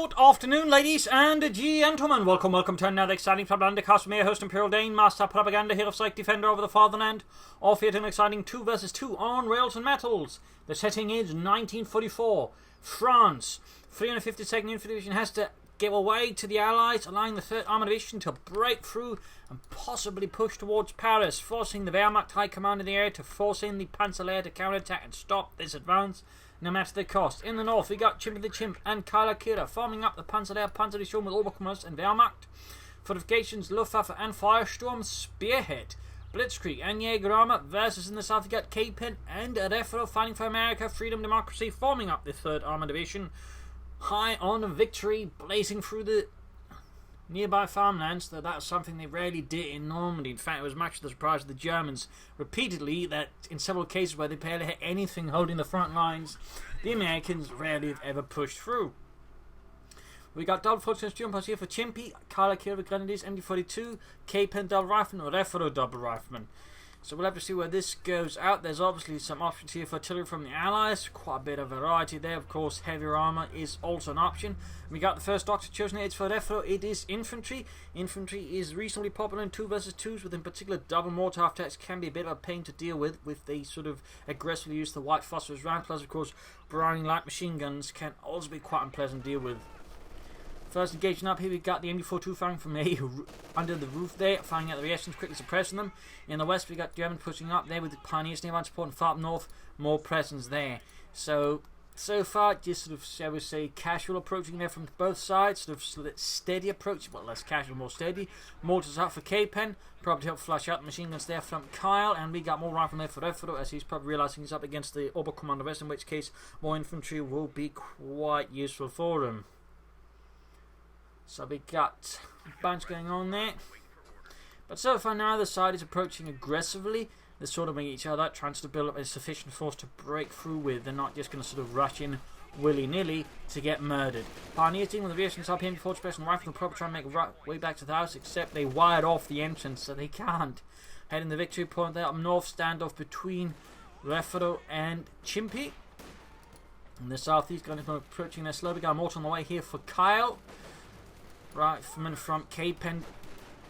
Good afternoon, ladies and gentlemen. Welcome to another exciting Propagandacast with me, your host Imperial Dane, Master Propaganda, Hero Psych, Defender over the Fatherland. Off here to an exciting 2 vs 2 on Rails and Metals. The setting is 1944. France. 352nd Infantry Division has to give away to the Allies, allowing the 3rd Armoured Division to break through and possibly push towards Paris, forcing the Wehrmacht High Command in the area to force in the Panzerlehr to counterattack and stop this advance, no matter the cost. In the north, we got Chimpy the Chimp and Kira forming up the Panzerlehr Panzerdivision with Oberkommandeur and Wehrmacht. Fortifications, Luftwaffe and Firestorm Spearhead. Blitzkrieg and Jägerarme versus in the south, we got Kpen and Refero fighting for America, freedom, democracy, forming up the 3rd Armoured Division. High on victory, blazing through the nearby farmlands. That's something they rarely did in Normandy. In fact, it was much to the surprise of the Germans repeatedly that in several cases where they barely had anything holding the front lines, the Americans rarely have ever pushed through. We got double fortress jumpers here for Chimpy, Kira Grenadiers, MD42, Kpen double rifleman, Refero double rifleman. So we'll have to see where this goes out. There's obviously some options here for artillery from the Allies. Quite a bit of variety there. Of course, heavier armour is also an option. We got the first doctor chosen. It's for Refero. It is infantry. Infantry is reasonably popular in 2 vs 2s, with in particular double mortar attacks can be a bit of a pain to deal with they sort of aggressively use the white phosphorus round. Plus, of course, Browning light machine guns can also be quite unpleasant to deal with. First engaging up here, we got the MD42 firing from under the roof there, firing out the reactions, quickly suppressing them. In the west, we got Germans pushing up there with the Pioneers nearby support, and far up north, more presence there. So far, just sort of, shall we say, casual approaching there from both sides, sort of steady approach, well, less casual, more steady. Mortars up for Kpen, probably help flush out the machine guns there from Kyle, and we got more rifle there for Refero, as he's probably realising he's up against the Oberkommandeur West, in which case more infantry will be quite useful for him. So we got a bunch going on there. But so far neither side is approaching aggressively. They're sort of each other, trying to build up a sufficient force to break through with. They're not just going to sort of rush in willy-nilly to get murdered. Pioneers dealing with the reactions up here before special rifle will probably try and make a way back to the house, except they wired off the entrance, so they can't. Heading the victory point there up north, standoff between Refero and Chimpy. In the southeast, going to be approaching their slow. We got a mortar on the way here for Kyle. Right, from Kpen,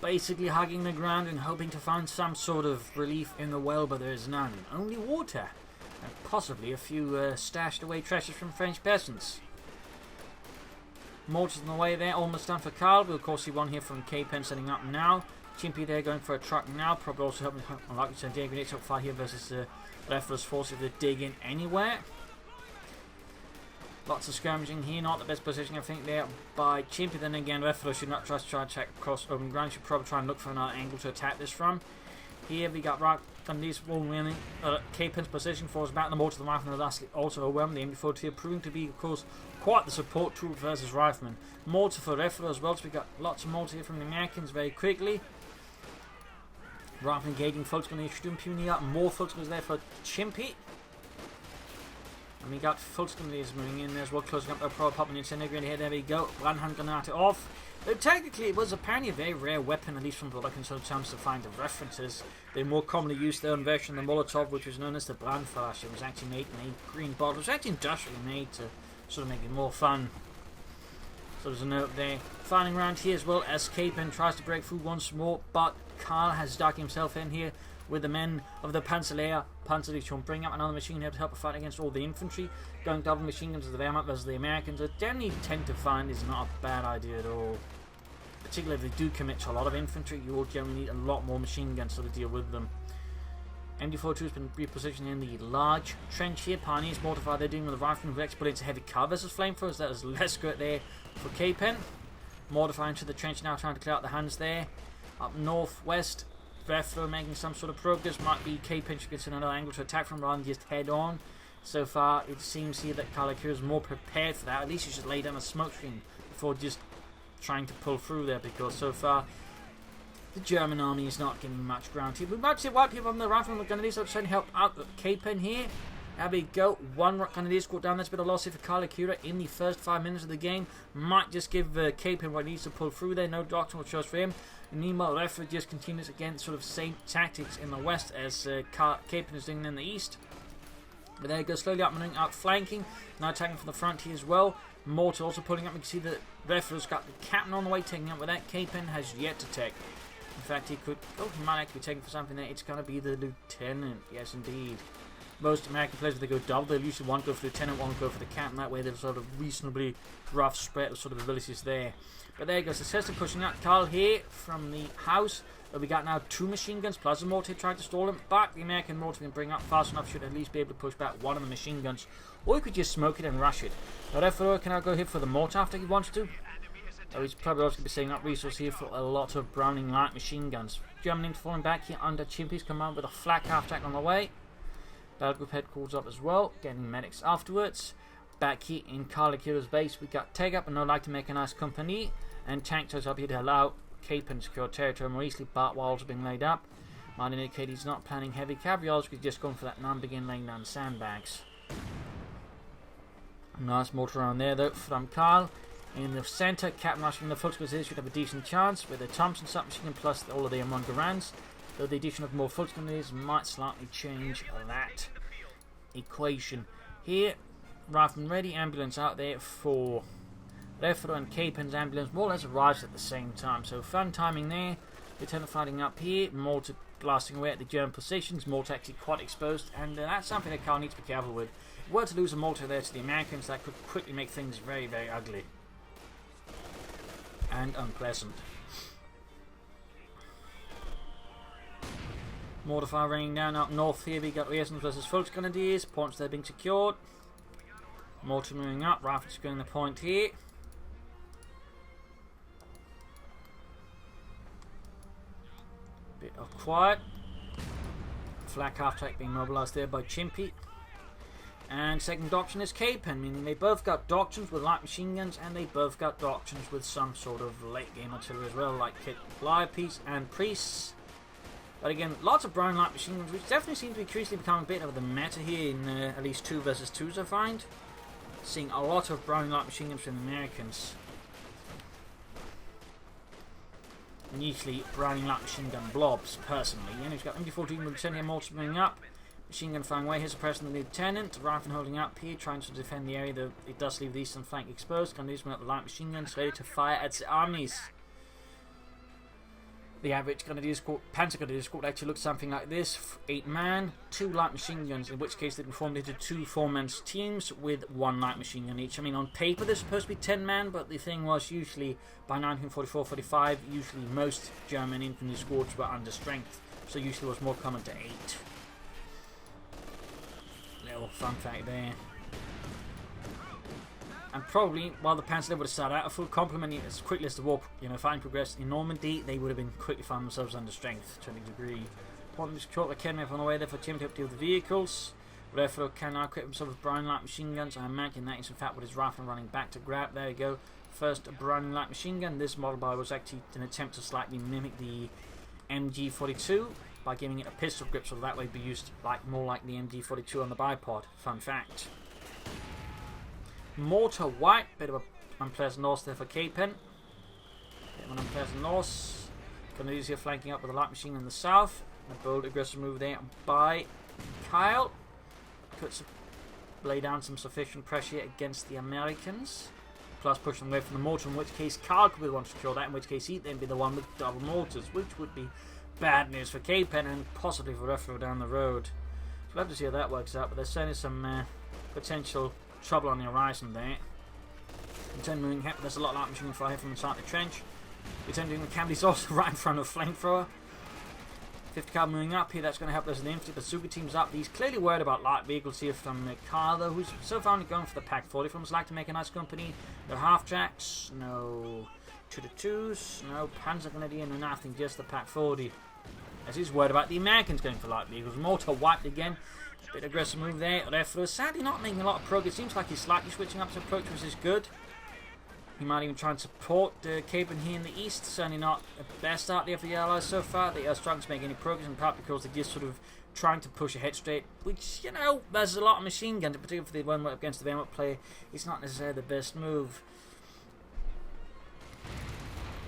basically hugging the ground and hoping to find some sort of relief in the well, but there is none. Only water, and possibly a few stashed away treasures from French peasants. Mortars on the way there, almost done for Kyle. We'll of course see one here from Kpen setting up now. Chimpy there going for a truck now, probably also helping, like we said, grenades up far here versus Refero's force if they dig in anywhere. Lots of skirmishing here, not the best position I think there by Chimpy. Then again, Refero should not try to attack across open ground. Should probably try and look for another angle to attack this from. Here we got right on these wall winning. Kpen's position falls back. The mortar to the rifleman lastly also overwhelmed. The MD42 proving to be, of course, quite the support tool versus rifleman. Mortar for Refero as well. So we got lots of mortar here from the Americans very quickly. Rifle engaging Volksgrenadier Sturmpionier up. More Volksgrenadiers there for Chimpy. And we got Volksgrenadiers moving in as well, closing up their popping incendiary grenade here. There we go. Brandhandgranate off. Though technically it was apparently a very rare weapon, at least from what I can sort of chance to find the references. They more commonly used their own version of the Molotov, which was known as the Brandflash. It was actually made in a green bottle. It was actually industrially made to sort of make it more fun. So there's a note there. Firing around here as well as Kpen tries to break through once more, but Karl has dug himself in here with the men of the Panzerlehr Panzerdivision, bring up another machine here to help fight against all the infantry. Going double machine guns to the Wehrmacht versus the Americans, I generally tend to find is not a bad idea at all. Particularly if they do commit to a lot of infantry, you will generally need a lot more machine guns to deal with them. MD42 has been repositioned in the large trench here. Pioneers mortified they're doing with the rifleman who exploits heavy cover versus flamethrowers. That is less good there for Kpen. Mortifying to the trench now, trying to clear out the hands there. Up northwest, Refero making some sort of progress. Might be Kpen should get another angle to attack from rather than just head on. So far, it seems here that Kira is more prepared for that. At least he should lay down a smoke screen before just trying to pull through there, because so far the German army is not getting much ground here. We might see white people on the rifleman grenadiers are trying to help out the Kpen here. There we go. One grenadier squad down. That's a bit of loss here for Kira in the first 5 minutes of the game. Might just give Kpen what he needs to pull through there. No doctrinal choice for him. Meanwhile, Refero just continues again, sort of same tactics in the west as Kpen is doing in the east. But there he goes, slowly up, moving out, flanking. Now attacking from the front here as well. Mortar also pulling up. We can see that Refero's got the Kpen on the way, taking up with that. Kpen has yet to take. In fact, he might actually be taken for something there. It's going to be the Lieutenant. Yes, indeed. Most American players, if they go double, they'll usually one go for the Lieutenant, one go for the Kpen. That way, there's sort of reasonably rough spread of sort of abilities there. But there you go. Successfully pushing out Carl here from the house. We got now 2 machine guns plus a mortar trying to stall him. But the American mortar can bring up fast enough, should at least be able to push back one of the machine guns. Or he could just smoke it and rush it. Now, Refero can now go hit for the mortar after he wants to. Oh, he's probably also going to be saving up resources here for a lot of Browning light machine guns. German falling back here under Chimpy's command with a flak half-track on the way. Battle Group headquarters up as well, getting medics afterwards. Back here in Karl Akira's base, we got Take Up and No Like to Make a Nice Company. And Tank Toes up here to allow Kpen to secure territory more easily. Bart walls are being laid up. Might indicate he's not planning heavy cavalry, he's just going for that non-begin laying down sandbags. Nice mortar around there though from Karl. In the centre, Kpen rushing the Volksgrenadiers should have a decent chance with the Thompson submachine gun plus all of the M1 Garands. Though the addition of more Volksgrenadiers might slightly change that equation. Here, Rifleman ready, ambulance out there for Refero, and Kpen's ambulance more or less arrives at the same time. So fun timing there. Lieutenant fighting up here, mortar blasting away at the German positions, mortar actually quite exposed, and that's something that Karl needs to be careful with. If we were to lose a mortar there to the Americans, that could quickly make things very, very ugly and unpleasant. Mortar fire raining down up north here. We got Reasons versus Volksgrenadiers. Points there being secured. Mortar moving up. Rifle securing the point here. Bit of quiet. Flak half-track being mobilised there by Chimpy. And second doctrine is Kpen, meaning they both got doctrines with light machine guns, and they both got doctrines with some sort of late game artillery as well, like Kit Live Piece and Priests. But again, lots of brown light machine guns, which definitely seems to be increasingly becoming a bit of the meta here in at least 2 versus 2s, I find. Seeing a lot of brown light machine guns from the Americans. And usually Browning light machine gun blobs, personally. And he's got MG14 with Lieutenant Mortar moving up. Machine gun firing away, here's suppressing the Lieutenant. Rifleman holding up here, trying to defend the area, though it does leave the eastern flank exposed. Can use the light machine guns ready to fire at the armies. The average Panzer Grenadier squad actually looks something like this: 8 man, 2 light machine guns, in which case they can form into 2 4-man teams with 1 light machine gun each. I mean, on paper they're supposed to be 10 man, but the thing was, usually by 1944-45, usually most German infantry squads were under strength, so usually it was more common to 8. Little fun fact there. And probably, while the Panzer would have started out a full complement as quickly as the war, fighting progressed in Normandy, they would have been quickly found themselves under strength to a degree. Important to short the Kpen on the way there for Chimpy up to deal with the vehicles. Refero can now equip himself with Browning light machine guns. I imagine that is in fact with his rifle running back to grab. There you go. First Browning light machine gun. This model by was actually an attempt to slightly mimic the MG42 by giving it a pistol grip, so that way be used more like the MG42 on the bipod. Fun fact. Mortar white, bit of an unpleasant loss there for Kpen. Bit of an unpleasant loss. Grenadiers here flanking up with a light machine in the south. A bold aggressive move there by Kyle. Could lay down some sufficient pressure against the Americans. Plus push them away from the mortar, in which case Kyle could be the one to secure that, in which case he'd then be the one with double mortars, which would be bad news for Kpen and possibly for Refero down the road. So we'll have to see how that works out, but there's certainly some potential trouble on the horizon there. Lieutenant moving ahead, there's a lot of light machine fire from inside the trench. Lieutenant doing the cavalry's also right in front of flamethrower. 50 cal moving up here, that's going to help us in the infantry. Bazooka team's up. He's clearly worried about light vehicles here from Karl, though, who's so far only going for the Pack 40 from his like to make a nice company. No half tracks, no 2-2s, no Panzer Grenadier, no nothing, just the Pack 40. As he's worried about the Americans going for light vehicles. Mortar wiped again. Bit aggressive move there. Refero sadly not making a lot of progress. Seems like he's slightly switching up his approach, which is good. He might even try and support Kpen here in the east. Certainly not the best start there for the Allies so far. They are struggling to make any progress, in part because they're just sort of trying to push ahead straight, which, there's a lot of machine guns, particularly for the one against the Wehrmacht player. It's not necessarily the best move.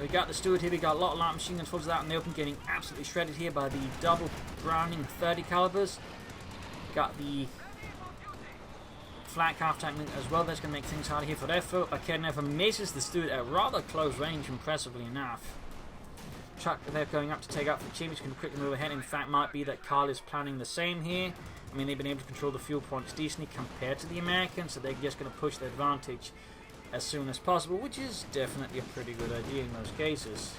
We got the Steward here. We got a lot of light machine guns full out in the open, getting absolutely shredded here by the double Browning 30 calibers. Got the flak half tank as well. That's going to make things harder here for Refero. Kpen never misses the Steward at rather close range, impressively enough. Chuck, they're going up to take out for Chimpy. He's going to quickly move ahead. In fact, might be that Carl is planning the same here. I mean, they've been able to control the fuel points decently compared to the Americans, so they're just going to push their advantage as soon as possible, which is definitely a pretty good idea in most cases.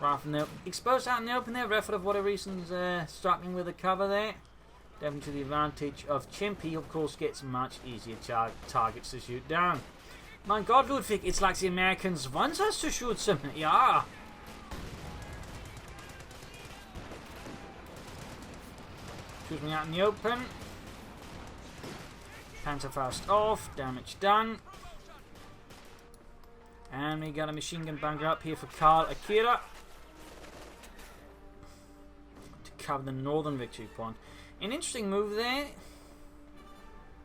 Rather than exposed out in the open there, Refero, for whatever reasons, struggling with the cover there. Definitely to the advantage of Chimpy, of course, gets much easier targets to shoot down. My God, Ludwig, it's like the Americans want us to shoot some. Yeah. Shoots me out in the open. Panzerfaust off. Damage done. And we got a machine gun bunker up here for Karl Akira to cover the northern victory point. An interesting move there,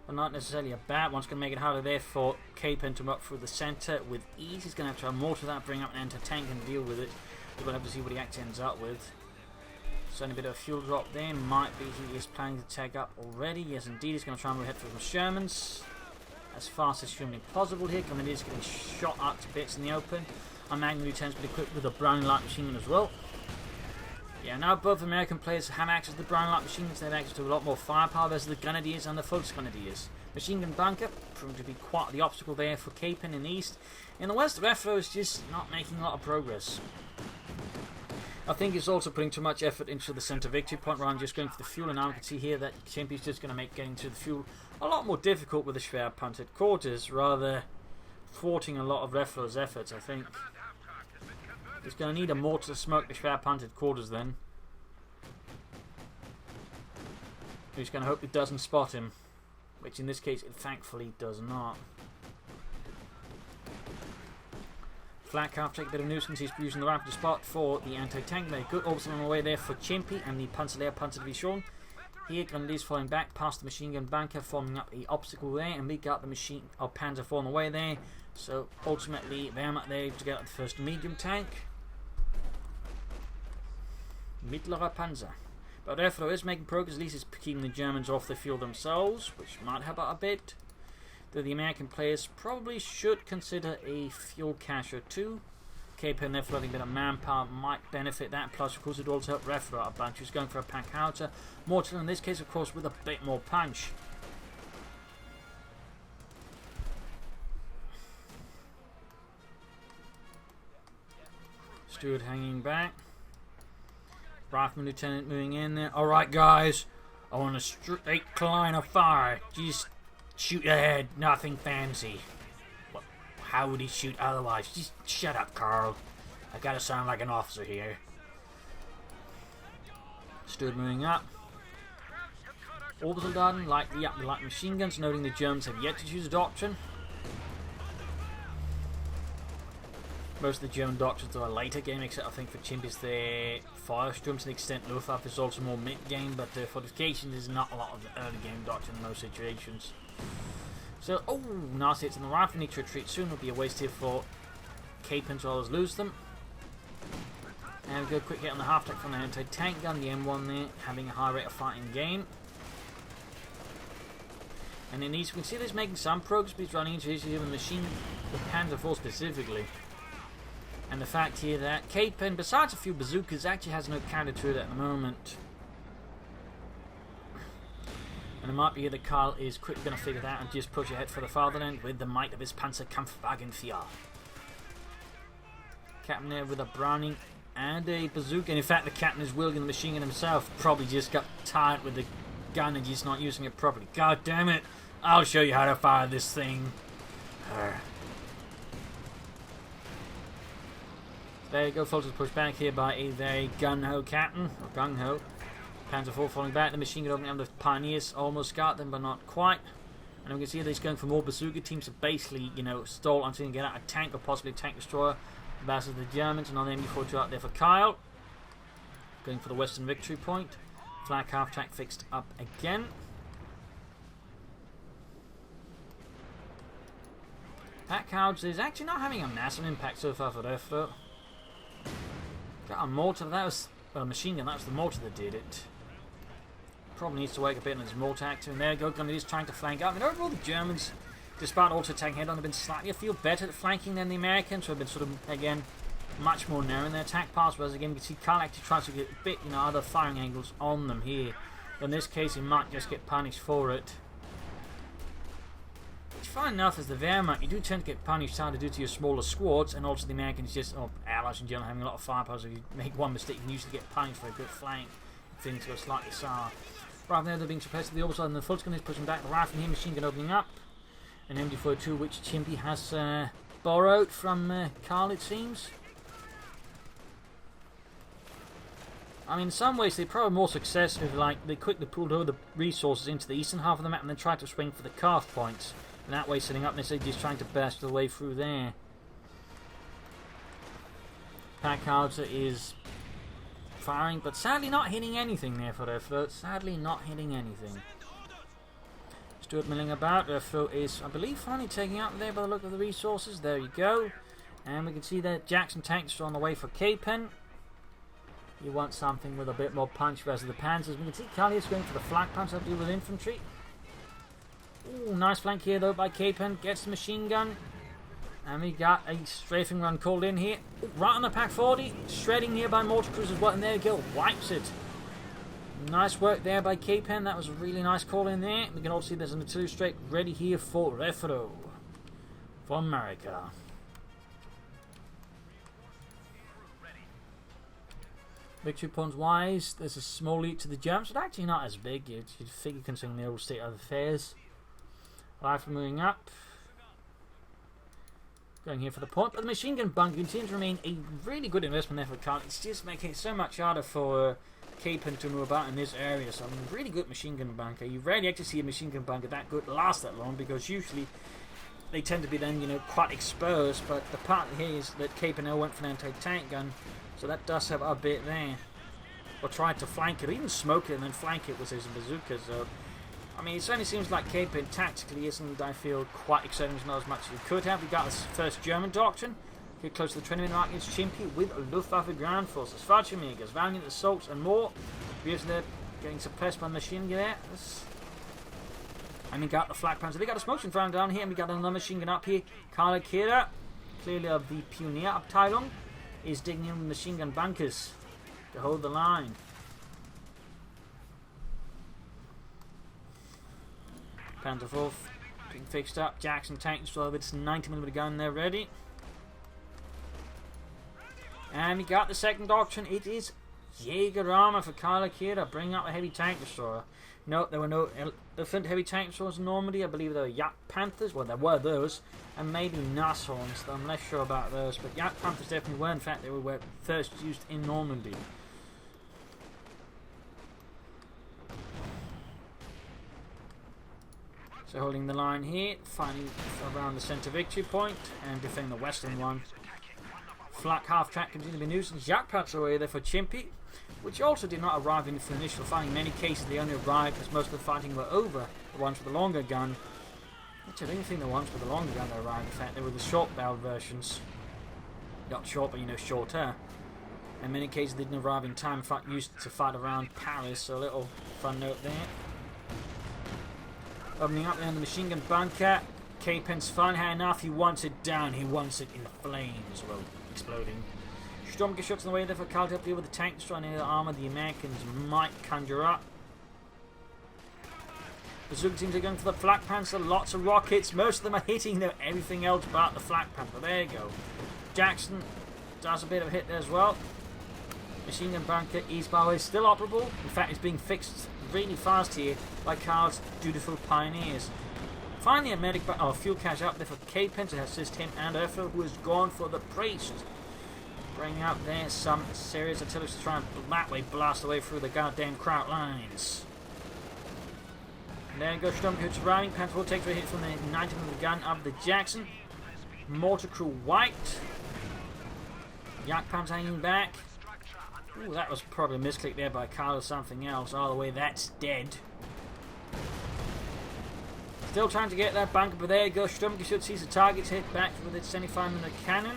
but not necessarily a bad one. It's going to make it harder there for Kpen to come up through the centre with ease. He's going to have to have more to that, bring up an anti-tank and deal with it. We'll have to see what he actually ends up with. Certainly a bit of a fuel drop there. Might be he is planning to take up already. Yes, indeed. He's going to try and head for some Shermans as fast as humanly possible here. Coming in, he's getting shot up to bits in the open. Our Magnum Lieutenant's been equipped with a Browning light machine gun as well. Yeah, now both American players have access to the Browning light machine guns. They have access to a lot more firepower versus the Grenadiers and the Volksgrenadiers. Machine gun bunker proving to be quite the obstacle there for Kpen in the east. In the west, Refero is just not making a lot of progress. I think he's also putting too much effort into the centre victory point rather than just going for the fuel. And now we can see here that Chimpy's just going to make getting to the fuel a lot more difficult with the schwer punted quarters, rather thwarting a lot of Refero's efforts, I think. He's going to need a mortar to smoke the schwer punted quarters then. He's going to hope it doesn't spot him, which in this case it thankfully does not. Flak half take a bit of nuisance. He's using the rapid spot for the anti-tank. Very good. Also on the way there for Chimpy and the Panzerlehr Panzer Division. Here, Grenadiers falling back past the machine gun bunker, forming up a obstacle there, and we got the machine Panzer IV on the way there. So ultimately, they're up there to get the first medium tank. Mittlerer Panzer. But Refero is making progress. At least it's keeping the Germans off the field themselves, which might help out a bit. Though the American players probably should consider a fuel cache or two. Kpen there floating a bit of manpower might benefit that. Plus, of course, it also help Refero out a bunch. Who's going for a pack howitzer. Mortar in this case, of course, with a bit more punch. Steward hanging back. Rifleman Lieutenant moving in there. Alright, guys. I want a straight line of fire. Just shoot ahead. Nothing fancy. Well, how would he shoot otherwise? Just shut up, Carl. I gotta sound like an officer here. Steward moving up. Orbital Darden, lightly up the light machine guns, noting the Germans have yet to choose a doctrine. Most of the German doctrines are a later game, except I think for Chimpy's their Firestorm to the extent Luftwaffe is also more mid-game, but fortifications is not a lot of the early game doctrine in most situations. So, oh, nasty hits in the rifle, need to retreat soon, will be a waste here for Kpen as well as lose them. And we go quick hit on the half-tank from the anti-tank gun, the M1 there, having a high rate of fighting gain. And in these, we can see this making some progress, but he's running into issues with the machine, the Panzer IV specifically. And the fact here that Kpen, besides a few bazookas, actually has no counter to it at the moment. And it might be here that Karl is quickly going to figure that out and just push ahead for the fatherland with the might of his Panzerkampfwagen 4. Captain there with a Browning and a bazooka. And in fact, the captain is wielding the machine gun himself. Probably just got tired with the gun and just not using it properly. God damn it! I'll show you how to fire this thing. There you go, folks. Pushed back here by a very gung-ho captain, or gung-ho. Panzer IV falling back. The machine gun opening up. The Pioneers almost got them, but not quite. And we can see that he's going for more bazooka teams to basically, you know, stall until he can get out a tank or possibly a tank destroyer. Versus the Germans. Another MB-42 out there for Kyle. Going for the western victory point. Flak half-track fixed up again. Pack howitzer is actually not having a massive impact so far for Refero. Got a mortar, that was, well, a machine gun, that was the mortar that did it. Probably needs to work a bit on his mortar actor. And there you go, Gunner is trying to flank up. I mean, overall the Germans, despite also taking head on, have been slightly a feel better at flanking than the Americans, who have been sort of, again, much more narrow in their attack paths. Whereas again, you can see Karl actually tries to get a bit, other firing angles on them here. But in this case, he might just get punished for it. Which, fine enough, as the Wehrmacht, you do tend to get punished harder due to your smaller squads, and also the Americans just, allies in general, having a lot of firepower. So if you make one mistake, you can usually get punished for a good flank. Things go slightly sour. Right now they're being suppressed to the other side, and the Fulton is pushing back the rifle here, machine gun opening up. An MD42 which Chimpy has borrowed from Karl, it seems. I mean, in some ways they probably more success if they quickly pulled over the resources into the eastern half of the map and then tried to swing for the carve points. And that way setting up necessarily just trying to burst the way through there. Packhauser is firing, but sadly not hitting anything there for Refero. Sadly not hitting anything. Stuart milling about. Refero is, I believe, finally taking out there by the look of the resources. There you go. And we can see that Jackson tanks are on the way for Kpen. You want something with a bit more punch versus the Panzers. We can see Karl is going for the flak punch to deal with infantry. Ooh, nice flank here though by Kpen. Gets the machine gun. And we got a strafing run called in here. Ooh, right on the Pack 40. Shredding nearby mortar crews as well. And there you go. Wipes it. Nice work there by Kpen. That was a really nice call in there. We can also see there's an artillery strike ready here for Refero. For America. Victory points wise, there's a small lead to the Germans, but actually not as big. You'd figure considering the old state of affairs. Rifle moving up. Going here for the point, but the machine gun bunker continues to remain a really good investment there for Karl. It's just making it so much harder for Kpen to move about in this area. So, I mean, really good machine gun bunker. You rarely actually see a machine gun bunker that good last that long, because usually they tend to be then, quite exposed. But the part here is that Kpen went for an anti-tank gun, so that does have a bit there. Or tried to flank it, or even smoke it and then flank it with his bazooka. So, I mean, it certainly seems like Kpen tactically isn't, I feel, quite exciting as not as much as he could have. We got his first German doctrine. Get close to the 20-minute mark against Chimpy with Luftwaffe ground forces. Fallschirmjägers, Valiant assaults, and more. Obviously, they're getting suppressed by the machine gun there. And we got the flak panzer. We got a smoke found down here, and we got another machine gun up here. Karl Kehrer, clearly of the Pionierabteilung, is digging in with machine gun bunkers to hold the line. Panzer IV being fixed up. Jackson tanks so with its 90mm gun there ready. And we got the second doctrine. It is Jaeger armor for Karl Kehrer. Bring up a heavy tank destroyer. No, there were no elephant heavy tank destroyers in Normandy. I believe there were Yak Panthers. Well, there were those. And maybe Nashorns. I'm less sure about those. But Yak Panthers definitely were. In fact, they were first used in Normandy. So holding the line here. Finding around the centre victory point. And defending the western one. Flak half-track continues to be nuisance. Yak Panthers away there for Chimpy, which also did not arrive in for initial fighting. In many cases they only arrived as most of the fighting were over. The ones with the longer gun, which I don't think the ones with the longer gun arrived. In fact, they were the short-barreled versions. Not short, but shorter. In many cases they didn't arrive in time. In fact, used to fight around Paris. So a little fun note there. Opening up there in the machine gun bunker. Kpen's fine had enough. He wants it down. He wants it in flames. Well, exploding. Sturmgeschütz on the way there for Karl to deal with the tank destroying the armor the Americans might conjure up. The Zug teams are going for the flak panzer. Lots of rockets. Most of them are hitting everything else but the flak panzer. There you go. Jackson does a bit of a hit there as well. Machine gun bunker is, by the way, still operable. In fact, it's being fixed really fast here by Karl's dutiful pioneers. Finally, a medic fuel cache up there for Kpen to assist him and Refero, who has gone for the priest. Bringing out there some serious artillery to try and that way blast away through the goddamn Kraut lines. And there goes Sturmgeschütz arriving. Panzer will take a hit from the 90mm gun of the Jackson. Mortar crew wiped. Yak Panzer hanging back. Ooh, that was probably a misclick there by Karl or something else. All the way, that's dead. Still trying to get that bunker, but there you go. Sturmgeschütz sees the targets hit back with its 75mm cannon.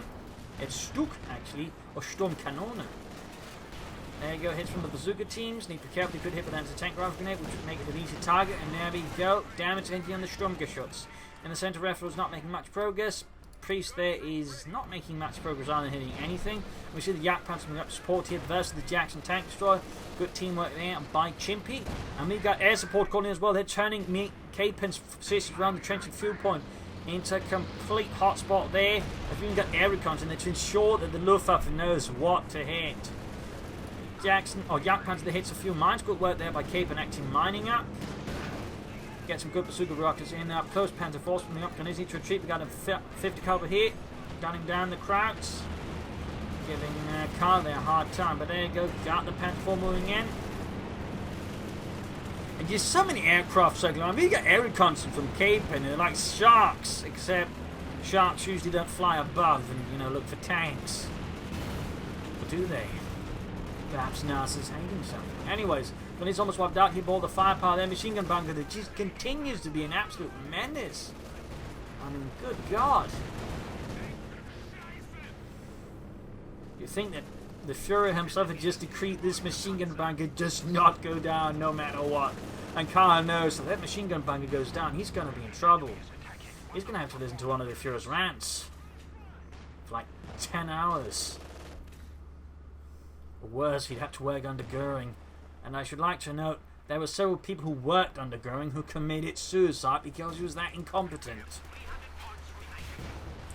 It's Stuck, actually, or Sturmkanone. There you go, hits from the bazooka teams. Need to be careful, he could hit with an anti-tank rifle grenade, which would make it an easy target. And there we go, damage ending on the Sturmgeschütz. In the centre, Refero's not making much progress. Priest there is not making much progress on hitting anything. We see the Jagdpanzer coming up to support here versus the Jackson Tank Destroyer. Good teamwork there by Chimpy. And we've got air support calling as well. They're turning Kpen's positions around the trench and fuel point into a complete hotspot there. They've even got air recons in there to ensure that the Luftwaffe knows what to hit. Jagdpanzer that hits a few mines. Good work there by Kpen acting mining up. Get some good bazooka rockets in there. Up close, Panzer Force from the up. Easy to retreat. We got a 50 caliber here. Gunning down the Krauts. Giving Karl there a hard time. But there you go. Got the Panzer 4 moving in. And just so many aircraft circling around. We got air reconnaissance from Kpen. They're like sharks. Except sharks usually don't fly above and, you know, look for tanks. Or do they? Perhaps NASA's hiding something. Anyways, when it's almost wiped out, he bought the firepower there. Machine gun bunker that just continues to be an absolute menace. I mean, good God. You think that the Führer himself had just decreed this machine gun bunker does not go down no matter what. And Karl knows that machine gun bunker goes down, he's going to be in trouble. He's going to have to listen to one of the Führer's rants for like 10 hours. Or worse, he'd have to work under Goering. And I should like to note, there were several people who worked under Goering who committed suicide because he was that incompetent.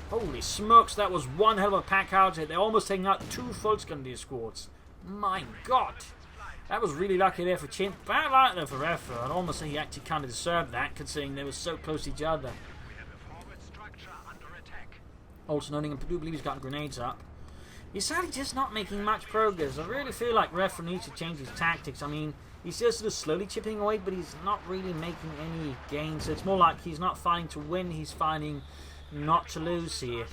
Holy smokes, that was one hell of a pack out hit. They're almost taking out 2 Volksgrenadier squads. My God. That was really lucky there for Chimp. Bad luck there for Refero. I'd almost say he actually kind of deserved that, considering they were so close to each other. Also noting, I do believe he's got grenades up. He's sadly just not making much progress. I really feel like Refero needs to change his tactics. I mean, he's just sort of slowly chipping away, but he's not really making any gains. So it's more like he's not fighting to win, he's fighting not to lose here.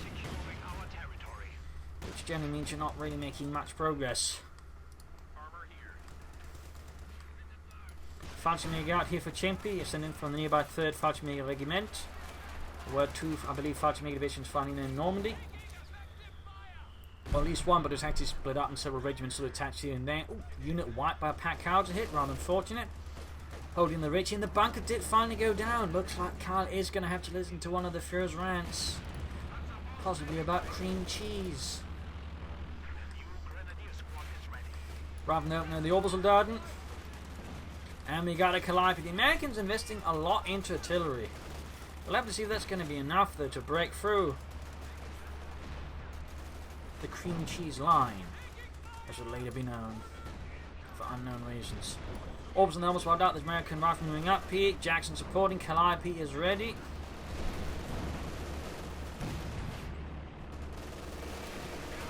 Which generally means you're not really making much progress. Fallschirmjäger out here for Chimpy, ascending from the nearby 3rd Fallschirmjäger Regiment. There were 2, I believe, Fallschirmjäger divisions fighting in Normandy. Well, at least one, but it's actually split up in several regiments sort of attached here and there. Ooh, unit wiped by a pack Howitzer hit, rather unfortunate. Holding the Richie, and the bunker did finally go down. Looks like Karl is going to have to listen to one of the Führer's rants. Possibly about cream cheese. Rather than opening the Obersoldaten. And we got a Calliope. The Americans investing a lot into artillery. We'll have to see if that's going to be enough, though, to break through the cream cheese line, as would later be known, for unknown reasons. Orbs and almost wiped out. There's American rifle moving up here. Jackson supporting. Calliope is ready.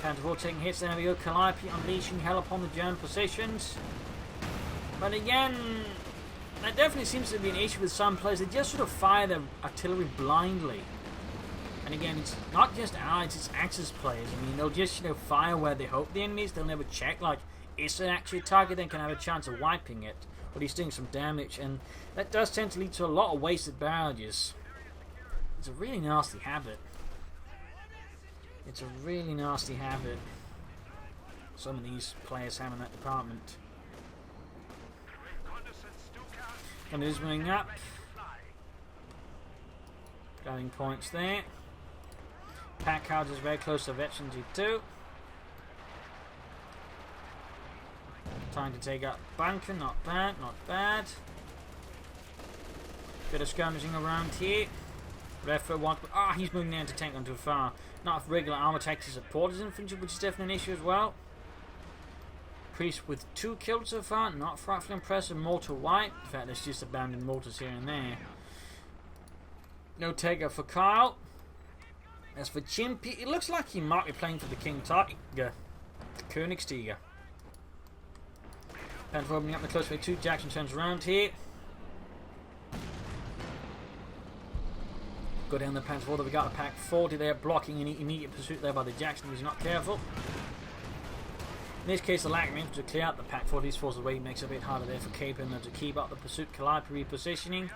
Panzer 4 taking hits. There we go. Calliope unleashing hell upon the German positions. But again, that definitely seems to be an issue with some players. They just sort of fire their artillery blindly. And again, it's not just Allies, it's Axis players. I mean, they'll just, fire where they hope the enemy is. They'll never check, like, is it actually a target? Then can have a chance of wiping it. But he's doing some damage, and that does tend to lead to a lot of wasted barrages. It's a really nasty habit. It's a really nasty habit some of these players have in that department. And it is moving up. Guiding points there. Pack Howitzer is very close to Veteran G2. Trying to take out bunker, not bad, not bad. Bit of skirmishing around here. Refero wants, he's moving down to tank on too far. Not if regular armor tanks to support his infantry, which is definitely an issue as well. Priest with 2 kills so far, not frightfully impressive. Mortar white. In fact, there's just abandoned mortars here and there. No takeout for Karl. As for Chimpy, it looks like he might be playing for the King Tiger, the Königstiger. Panzer opening up the close way 2. Jackson turns around here. Go down the Panzer 4. We got a pack 40 there, blocking any immediate pursuit there by the Jackson. He's not careful. In this case, the lack of infantry to clear out the pack 40. These forces away makes it a bit harder there for Kpen to keep up the pursuit. Calliope repositioning.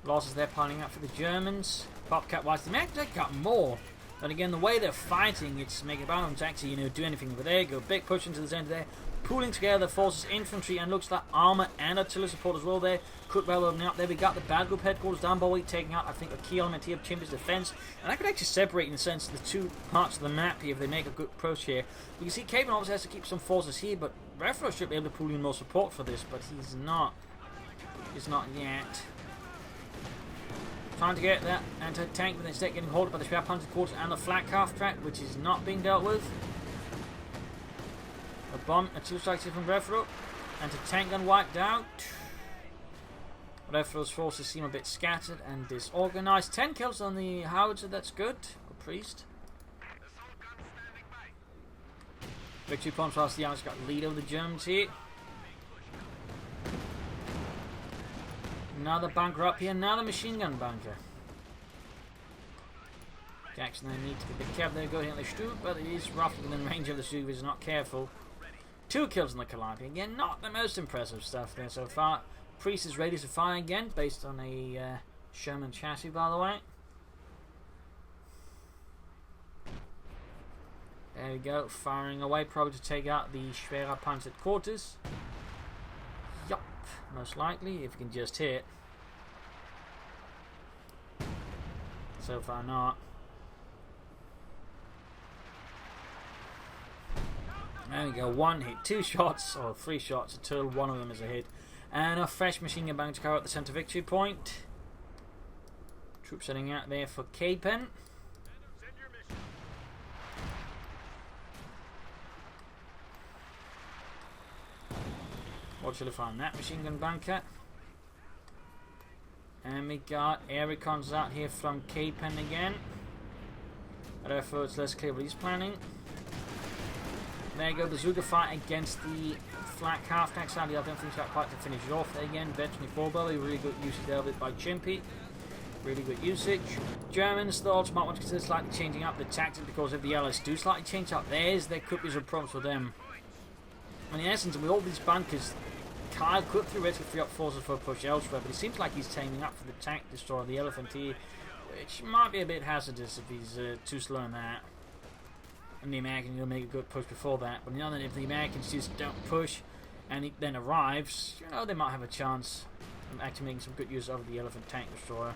Losses there piling up for the Germans. Popcat wise, the Americans got more. And again, the way they're fighting, it's making balance actually, do anything. But there you go, big push into the center there, pooling together the forces, infantry, and looks like armor and artillery support as well there. Could well open up there. We got the bad group headquarters down by taking out, I think, a key element here of Chimpy's defense. And I could actually separate, in the sense, the two parts of the map here if they make a good approach here. You can see Kpen obviously has to keep some forces here, but Refero should be able to pull in more support for this, but he's not. He's not yet. Trying to get that anti-tank, but instead getting hold by the spare punted quarters and the flat calf track, which is not being dealt with. A bomb, a 2 strikes here from Refero. Anti-tank gun wiped out. Refero's forces seem a bit scattered and disorganized. 10 kills on the howitzer, that's good. Good priest. Victory points whilst the Allies got lead over the Germans here. Another bunker up here, another machine gun bunker. Jackson they need to be a bit careful. They go here on the Stube, but it is roughly within range of the Stube if he's not careful. 2 kills on the Calliope. Again, not the most impressive stuff there so far. Priest is ready to fire again, based on a Sherman chassis, by the way. There we go, firing away, probably to take out the Schwerer Panzer quarters. Yup, most likely, if you can just hit. So far not. There we go, 1 hit, 2 shots, or 3 shots until one of them is a hit. And a fresh machine gun bound to cover at the centre victory point. Troops heading out there for Kpen. What shall I find? That machine gun bunker. And we got air recons out here from Kpen again. Therefore it's less clear what he's planning. There you go, bazooka fight against the flat calf track. Sadly, I don't think he's got quite to finish it off there again. Veteran 4-belly, really good usage there of it by Chimpy. Really good usage. Germans, though, might want to consider slightly changing up the tactics, because if the Allies do slightly change up theirs, there could be some problems for them. And in essence, with all these bunkers, Kyle could theoretically free up forces for a push elsewhere, but it seems like he's taming up for the tank destroyer, the Elephant here, which might be a bit hazardous if he's too slow in that. And the Americans will make a good push before that. But if the Americans just don't push and he then arrives, they might have a chance of actually making some good use of the Elephant tank destroyer.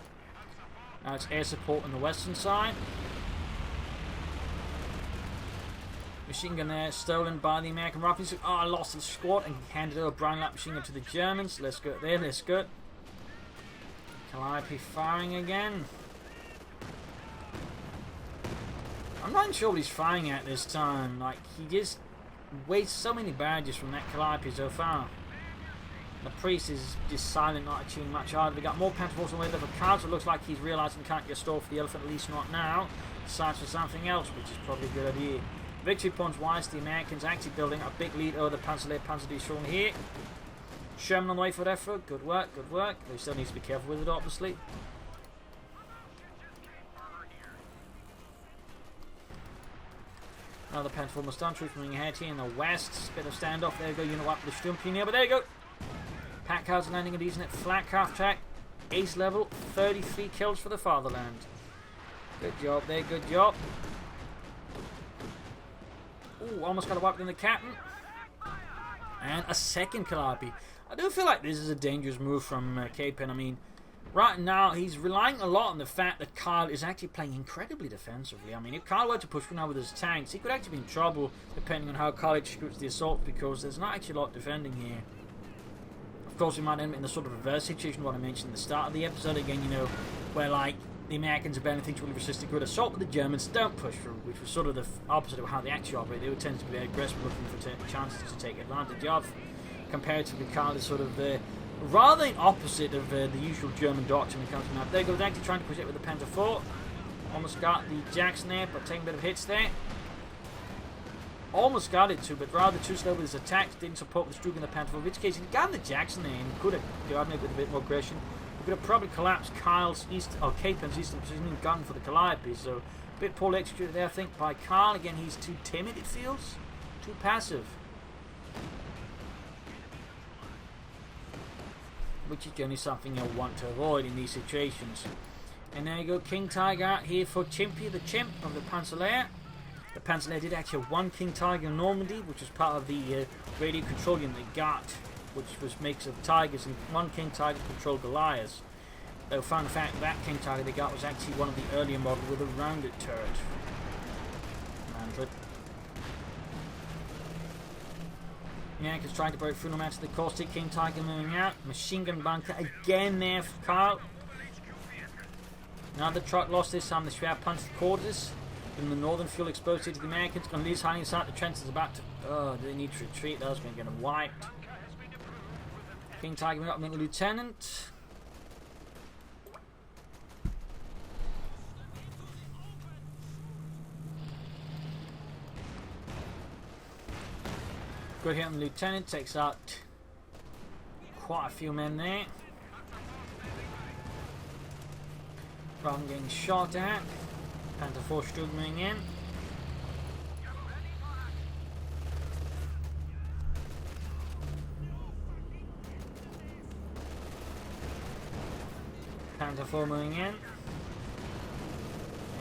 Now it's air support on the western side. Machine gun there, stolen by the American Rifles. Oh, I lost the squad and handed over Brown Lap machine gun to the Germans. Let's go there, let's go. Calliope firing again. I'm not sure what he's firing at this time. Like, he just wastes so many barrages from that Calliope so far. The priest is just silent, not achieving much either. We got more Panther Force on the way there for Cards. It looks like he's realising he can't get stalled for the Elephant, at least not now. Decides for something else, which is probably a good idea. Victory points wise, the Americans actually building a big lead over the Panzer D shown here. Sherman on the way for Refero. Good work, good work. They still need to be careful with it, obviously. Another Panther almost done. Troops moving ahead here in the west. Bit of standoff. There you go. Unit up with the Stumpy here, but there you go. Pack cars are landing at Eason at flat calf track. Ace level. 33 kills for the fatherland. Good job there. Good job. Ooh, almost got a wipe in the captain. And a second Calliope. I do feel like this is a dangerous move from Kpen. I mean, right now he's relying a lot on the fact that Kyle is actually playing incredibly defensively. I mean, if Kyle were to push now with his tanks, he could actually be in trouble depending on how Kyle executes the assault, because there's not actually a lot defending here. Of course, we might end up in the sort of reverse situation what I mentioned at the start of the episode again, where like the Americans are benefiting to really resist a good assault, but the Germans don't push through, which was sort of the opposite of how they actually operate. They would tend to be very aggressive, looking for chances to take advantage of. Comparatively, Kyle is sort of rather the opposite of the usual German doctrine when it comes to map. There goes actually trying to push it with the Panther 4. Almost got the Jackson there, but taking a bit of hits there. Almost got it too, but rather too slow with his attacks. Didn't support with the Stroop in the Panther 4. In which case, he got the Jackson there and could have gotten it with a bit more aggression. We could have probably collapsed Kyle's Kpen's eastern positioning gun for the Calliope. So a bit poorly executed there, I think, by Kyle. Again, he's too timid, it feels. Too passive. Which is generally something you'll want to avoid in these situations. And there you go, King Tiger out here for Chimpy, the chimp of the Panzerlehr. The Panzerlehr did actually have one King Tiger in Normandy, which was part of the radio control unit they got, which was mix of Tigers, and one King Tiger controlled Goliaths. Though, fun fact, that King Tiger they got was actually one of the earlier models with a rounded turret. Manfred. Yankees trying to break through no matter the caustic. King Tiger moving out. Machine gun bunker again there for Carl. Another truck lost this time. The Schwer punched the quarters. In the northern fuel exposed to the Americans. Gunlee's hiding inside the trenches about to. Oh, they need to retreat. That was going to get them wiped. King Tiger moving up with the lieutenant. Good hit on the lieutenant. Takes out quite a few men there. Rather than getting shot at. Panther 4 moving in. Panther 4 moving in.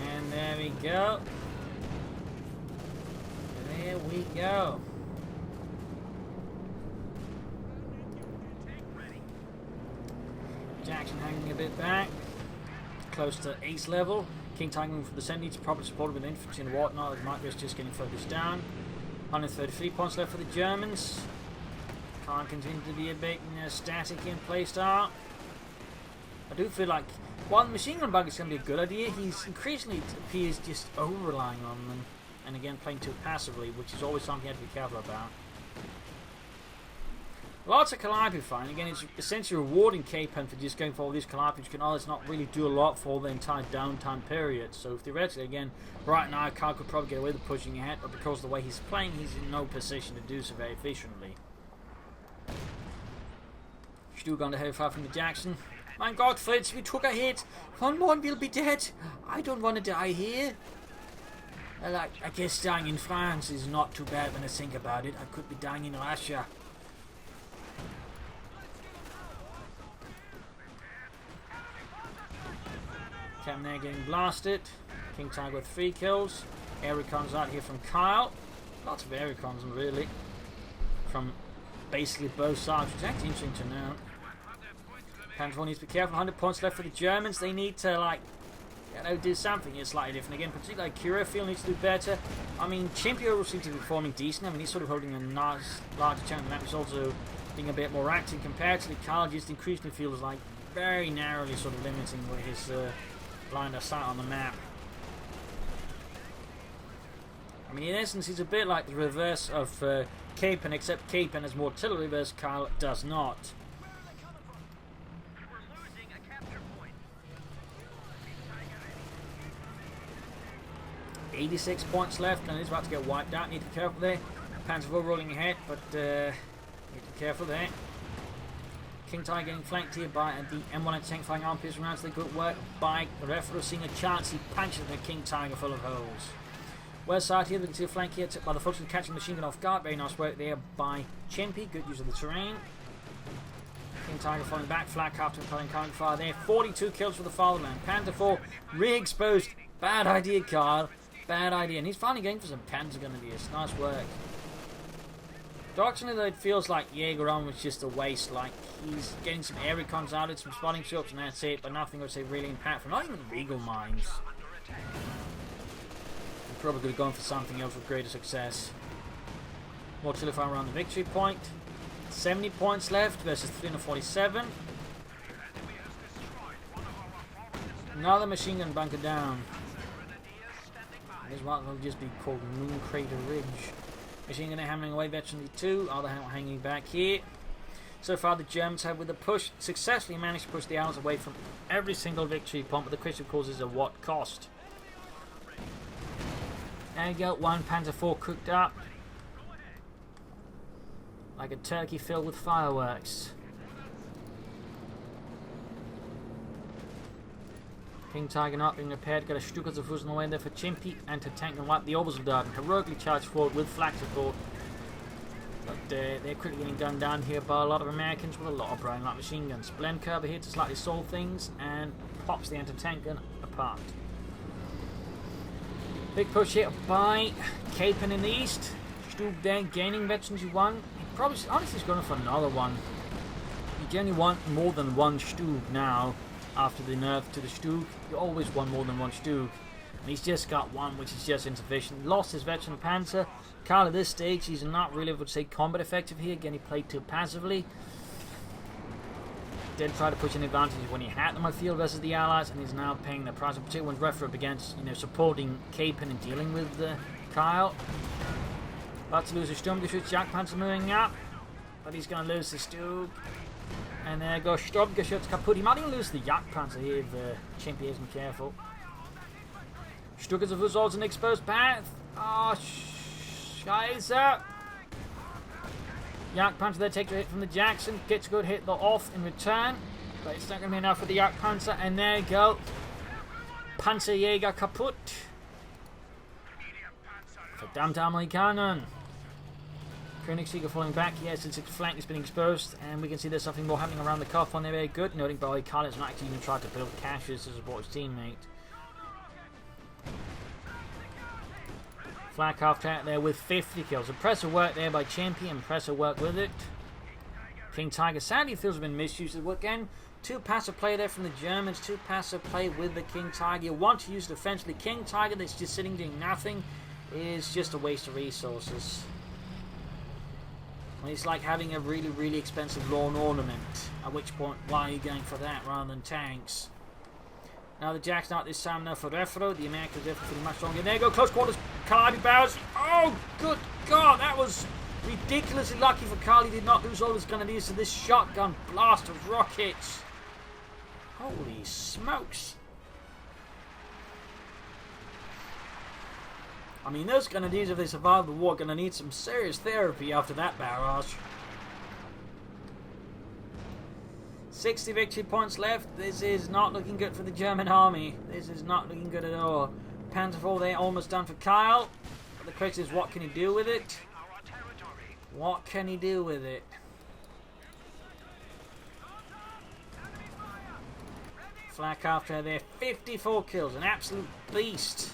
And there we go. There we go. Jackson hanging a bit back. Close to ace level. King Tiger moving for the center, needs properly supported with infantry and whatnot. The micro is just getting focused down. 133 points left for the Germans. Can't continue to be a bit static in playstyle. I do feel like while the machine gun bug is going to be a good idea, he's increasingly appears just over-relying on them. And again, playing too passively, which is always something you have to be careful about. Lots of Calliope fighting. Again, it's essentially rewarding Kpen for just going for all these Calliope, which can others not really do a lot for the entire downtime period. So theoretically, again, right now, Carl could probably get away with pushing ahead, but because of the way he's playing, he's in no position to do so very efficiently. Still going to head far from the Jackson. My God, Fritz, we took a hit. One more and we'll be dead. I don't want to die here. Well, I guess dying in France is not too bad when I think about it. I could be dying in Russia. Kpen there getting blasted. King Tiger with 3 kills. Air recons out here from Kyle. Lots of air recons, really. From basically both sides, which is actually interesting to know. Panther needs to be careful. 100 points left for the Germans. They need to, like, you know, do something here slightly different. Again, particularly like Curafield needs to do better. I mean, Chimpy overall seems to be performing decent. I mean, he's sort of holding a nice, larger chunk of the map. He's also being a bit more active comparatively. Kyle just increasingly feels like very narrowly sort of limiting where his line of sight on the map. I mean, in essence, he's a bit like the reverse of Kpen, except Kpen has more artillery, whereas Kyle does not. 86 points left, and he's about to get wiped out. Need to be careful there. Panzer IV rolling ahead, but need to be careful there. King Tiger getting flanked here by the M1 tank flying arm piercing rounds. They good work by the Refero, seeing a chance. He punches the King Tiger full of holes. West side here, the flank here by the folks who catching the machine gun off guard. Very nice work there by Chimpy. Good use of the terrain. King Tiger falling back, flat captain playing current fire there. 42 kills for the fatherland. Panther 4 re-exposed. Bad idea, Carl. Bad idea. And he's finally going for some Panzer gun ideas. Nice work. Doctrinally, though, it feels like Jägeron was just a waste. Like, he's getting some air recons out, some spotting ships, and that's it. But nothing, I would say, really impactful. Not even Regal mines. Probably could have gone for something else with greater success. More telephone around the victory point. 70 points left versus 347. Another machine gun bunker down. This one will just be called Moon Crater Ridge. Machine gun hammering away veteran 2. Other hanging back here. So far the Germans have, with a push, successfully managed to push the Allies away from every single victory point, but the question of course is at what cost. There you go, one Panzer IV cooked up like a turkey filled with fireworks. King Tiger not being repaired, got a Stuka on the way there for Chimpy, and to tank and wipe the Obersoldaten. Heroically charged forward with flak support. But they're quickly getting gunned down here by a lot of Americans with a lot of brown light machine guns. Blenkerber here to slightly solve things and pops the anti-tank gun apart. Big push here by Kpen in the east. Stug there gaining veterans you won. Probably, honestly, he's going for another one. You generally want more than one Stug now. After the nerf to the Stug, you always want more than one Stug. And he's just got one, which is just insufficient. Lost his veteran Panzer. Karl at this stage, he's not really, I would say, combat effective here. Again, he played too passively. Did try to push an advantage when he had them on field versus the Allies, and he's now paying the price. In particular, when Refero began, supporting Kpen and dealing with Kyle. About to lose a Sturmgeschütz. Jagdpanzer moving up, but he's going to lose the Stug. And there goes Sturmgeschütz kaputt. He might even lose the Jagdpanzer here if Chimpy isn't careful. Stug is results an exposed path. Oh, Scheiße. Jagdpanzer there takes a hit from the Jackson. Gets a good hit off in return. But it's not going to be enough for the Jagdpanzer. And there you go. Panzerjäger kaputt. Verdammte Amerikaner. Königsjäger falling back. Yes, its flank has been exposed. And we can see there's something more happening around the cuff on there. Very good. Noting by the way, Karl has not actually even tried to build caches to support his teammate. Flak half track there with 50 kills. Impressive work there by Chimpy. Impressive work with it. King Tiger sadly feels have been misused. Again, two passive play there from the Germans. Two passive play with the King Tiger. You want to use it defensively. King Tiger that's just sitting doing nothing is just a waste of resources. It's like having a really, really expensive lawn ornament. At which point, why are you going for that rather than tanks? Now the Jack's not this time now for Refero. The Americans are definitely much stronger. There you go, close quarters. Calliope barrels. Oh, good God, that was ridiculously lucky for Karl. He did not lose all his grenadiers to this shotgun blast of rockets. Holy smokes. I mean, those grenadiers, if they survive the war, are going to need some serious therapy after that barrage. 60 victory points left. This is not looking good for the German army. This is not looking good at all. Panzer IV there almost done for Kyle. But the question is, what can he do with it? What can he do with it? Flak after there. 54 kills. An absolute beast.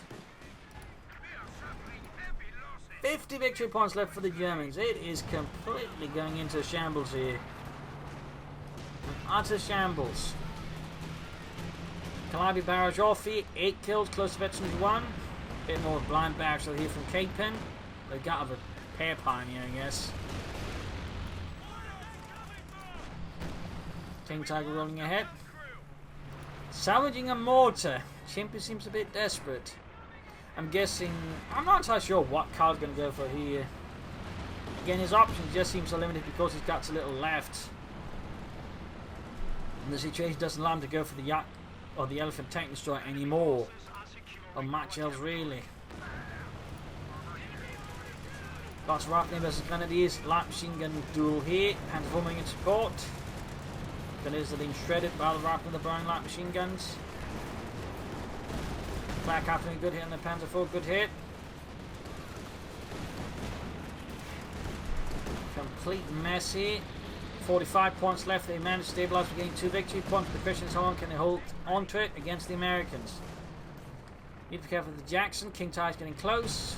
50 victory points left for the Germans. It is completely going into shambles here. Utter shambles. Calliope barrage off here. 8 kills, close to veterans 1. Bit more blind barrage here from Kpen. They got of a pair pioneer, I guess. King Tiger rolling ahead. Salvaging a mortar. Chimpy seems a bit desperate. I'm guessing. I'm not entirely sure what Karl's going to go for here. Again, his options just seem so limited because he's got so little left. And the situation doesn't allow him to go for the Yak or the Elephant Tank Destroyer anymore. Or much else, really. Lots of Riflemen versus Grenadiers. Light machine gun duel here. Panzer forming in support. Grenadiers are being shredded by the Riflemen with the Browning light machine guns. Flak having a good hit on the Panzer IV. Good hit. Complete mess here. 45 points left. They managed to stabilise. We're getting 2 victory points. The question is, how long can they hold onto it against the Americans? Need to be careful with the Jackson. King Tiger's getting close.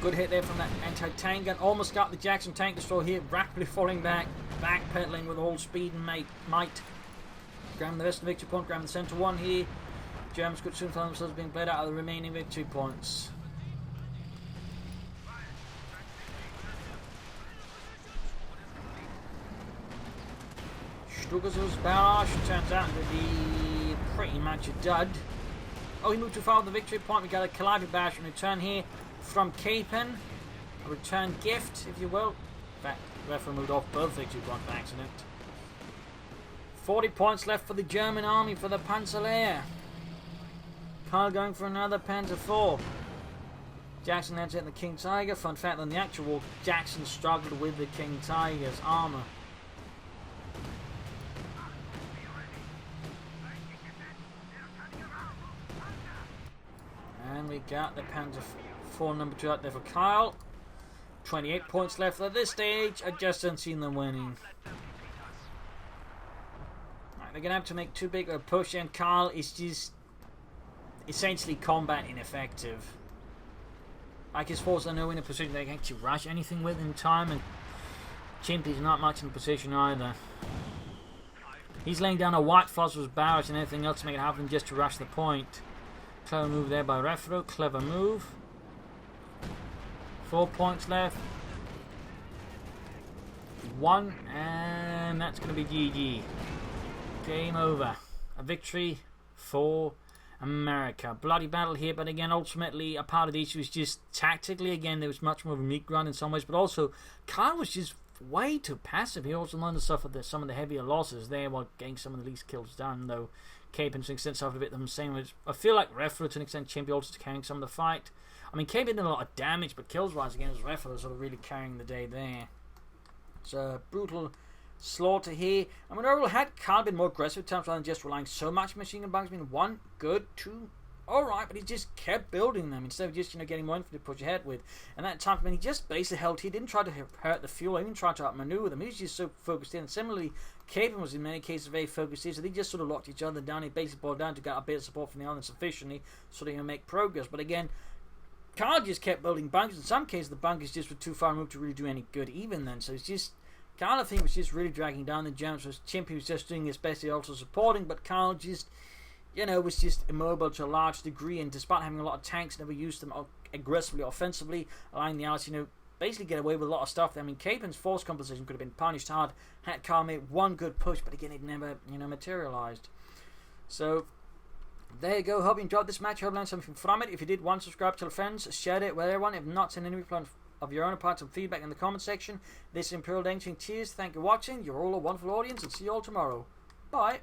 Good hit there from that anti-tank gun. Almost got the Jackson tank destroyer here. Rapidly falling back. Backpedaling with all speed and might. Grabbing the rest of the victory point. Grabbing the centre one here. Germans could soon find themselves being played out of the remaining victory points. Struggles barrage turns out to be pretty much a dud. Oh, he moved too far with the victory point. We got a Calliope barrage in return here from Kpen. A return gift, if you will. In fact, Refero moved off both victory points by accident. 40 points left for the German army for the Panzerlehr. Karl going for another Panzer IV. Jackson then hit the King Tiger. Fun fact, on the actual war, Jackson struggled with the King Tiger's armour. And we got the Panzer IV number 2 out there for Kyle. 28 points left at this stage. I just don't see them winning. Right, they're going to have to make too big a push, and Carl is just essentially combat ineffective. Like his forces are nowhere in a position they can actually rush anything with in time, and Chimpy's not much in position either. He's laying down a white phosphorus barrage and anything else to make it happen just to rush the point. Clever move there by Refero. Clever move. 4 points left. 1, and that's going to be GG. Game over. A victory for America. Bloody battle here, but again, ultimately, a part of the issue is just tactically. Again, there was much more of a meat grind in some ways, but also, Carl was just way too passive. He also learned to suffer some of the heavier losses there while getting some of the least kills done, though Kpen to an extent suffered a bit the same way. I feel like Refero to an extent, Chimpy also carrying some of the fight. I mean, Kpen did a lot of damage, but kills wise against Refero sort of really carrying the day there. It's a brutal slaughter here. I mean, overall, had Carl been more aggressive at times rather than just relying so much on machine gun bunks, been 1, good, 2, alright, but he just kept building them instead of just, getting more infantry to push ahead with. And at times, when he just basically held, he didn't try to hurt the fuel, he didn't try to outmaneuver them, he was just so focused in. And similarly, Kpen was in many cases very focused in, so they just sort of locked each other down. He basically boiled down to get a bit of support from the island sufficiently so they can make progress. But again, Carl just kept building bunkers. In some cases, the bunkers just were too far removed to really do any good even then. So it's just, Carl, I think, was just really dragging down the Germans. So Chimpy was just doing his best, he also supporting, but Carl just, was just immobile to a large degree, and despite having a lot of tanks, never used them aggressively offensively, allowing the Allies, basically get away with a lot of stuff. I mean, Kpen's force composition could have been punished hard had Carl made one good push, but again, it never, materialized. So, there you go. Hope you enjoyed this match. Hope you learned something from it. If you did, subscribe, tell friends, share it with everyone. If not, send any reply of your own apart some feedback in the comment section. This is Imperial Dane. Cheers, thank you for watching. You're all a wonderful audience, and see you all tomorrow. Bye.